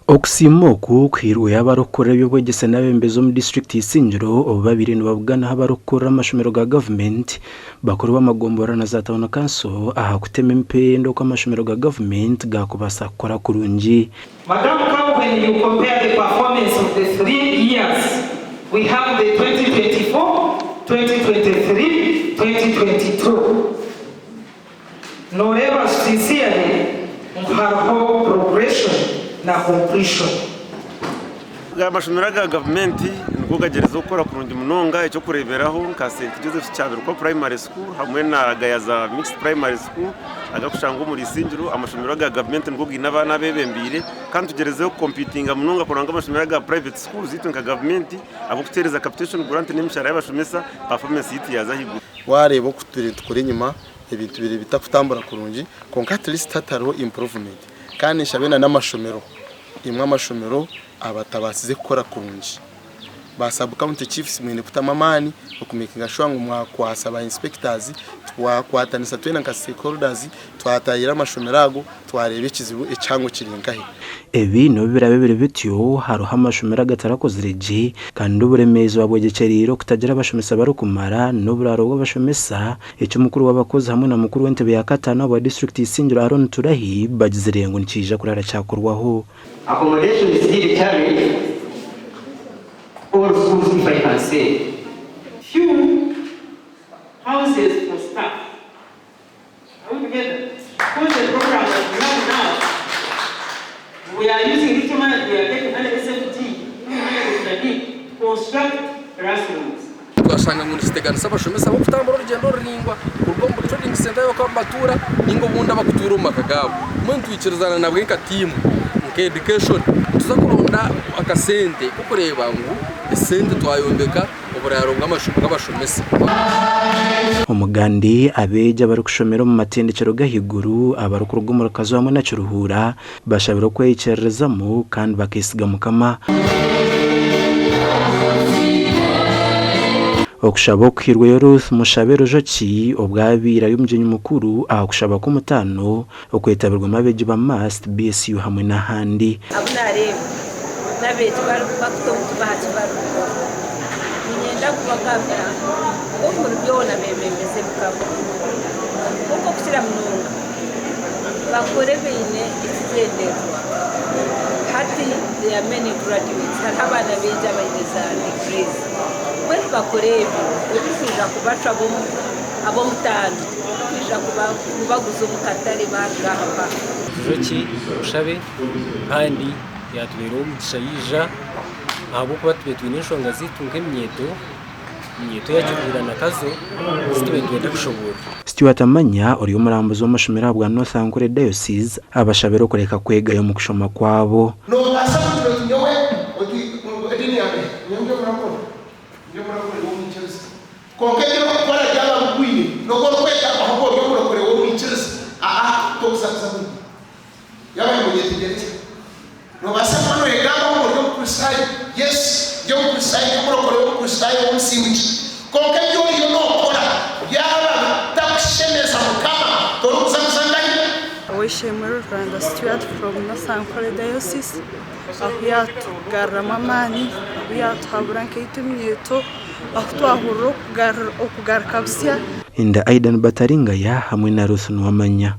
Okusimoku kwirwe abarokora by'obwegesa n'abembezo mu district y'Isingiro babiri nibabugana abarokora amashomero ga government bakuru b'amagombora na za town council aha kutema empendo kwa amashomero ga government gakubasa kukora kurungi. Madam, when you compare the performance of the 3 years, we have the 2024, 2023, 2022. Noreva sincerely hariho progression na completion. Amashomero ga government niko gagereza gukora kurungi munonga icyo kureberaho nka St Joseph cyabiro ko primary school hamwe na Gayaza mixed primary school agakushanga muri Isingiro. Amashomero ga government niko gina abana bebembire kandi tugerezeho computing munonga kuranga amashomero ga private schools itu nka government abo kutereza capitation grant n'imishara y'abashomesa performance yiti yazahigu warebo kuri nyuma ibintu biri bitakutambura kurungi konka at least hataro improvement kandi shabena n'amashomero imwe amashomero abatabasize gukora kurungi basaba county chiefs mwene kutamamani okumekinga shwangu mwakwasa ba inspectors twakwatanisa twena nka stakeholders twatayira amashomero ago twarebe ikizibu ecyango kiringahe. Ebi no birabe bityo haruha amashomero agatarakozirije kandi uburemezi wabwegekeriro kutagira abashomesa barukumara n'uburaro bw'abashomesa icyo mukuru w'abakozi hamwe na mukuru w'entebe ya katana wa district y'Isingiro Aaron Turahi bagizirengo nikija kurara cyakorwaho. Accommodation is still carried. All schools, if I can say, few houses for staff. Are we together? Because the program that we have now, we are using little money, we are getting under SFT, to construct classrooms. Twasanga muri siteganisa abashomesa bo kutambura urugendo ruringwa urugombo trading center yo kwambatura ningo bunda bakutura makagabo muntu wikirizana nabwe nka team nke education tuzakuronda akasente kukureba ngo esente twayombeka uburaro bw'abashomesa. Umugandi abeja bari kushomera mu matendekero gahiguru abarukurwa mu kazo hamwe na Kiruhura bashabira kweyicerezamo kandi bakisiga mukama. Okushaba kwirwe Ruth Mushabero Joki obwabira y'umujyi mukuru akushaba ko mutano okwetabirwa mabeje ba must BSU hamwe na handi abunare nabeje bakutonga bahati baru nyenda kubagabya umuntu byona bemeze bukabo uko kusira mununga bakore bine ikizenderwa hati there are many graduates abana beje abayeza degrees when bakorebi ubisija kubaca abo mutano kwija kubaguza umukatari bagahapa Joki ushabe kandi yatubera umugisha yija abo kuba tubetwe n'inshonga zitunga imyeto yagirana kazo zitubetwe kushobora. Stuart Amanya uri umurambuzo w'amashomero bwa North Ankole Diocese abashabero kureka kwegayo mu kushoma kwabo. No basaba tunyowe odini yabe nyonge murakoze Konkejero kwa jala mkwini nokoro kweka ahubwo yo murokore wo mwicirisa to kusakuza yaba mujyetegereza no basaba no egamba ngo yo kusaye yes yo kusaye yo murokore wo kusaye wo msimiki konkejo yo nokora yaba takushemeza mukama to kusakuza Wishimira Rwanda Stuart from North Ankole Diocese ahiyatu garamamani ahiyatu haburanke itumyeto ahutwahuro okugarukabusya inda Aidan Bataringaya hamwe na Ruth Nwamanya.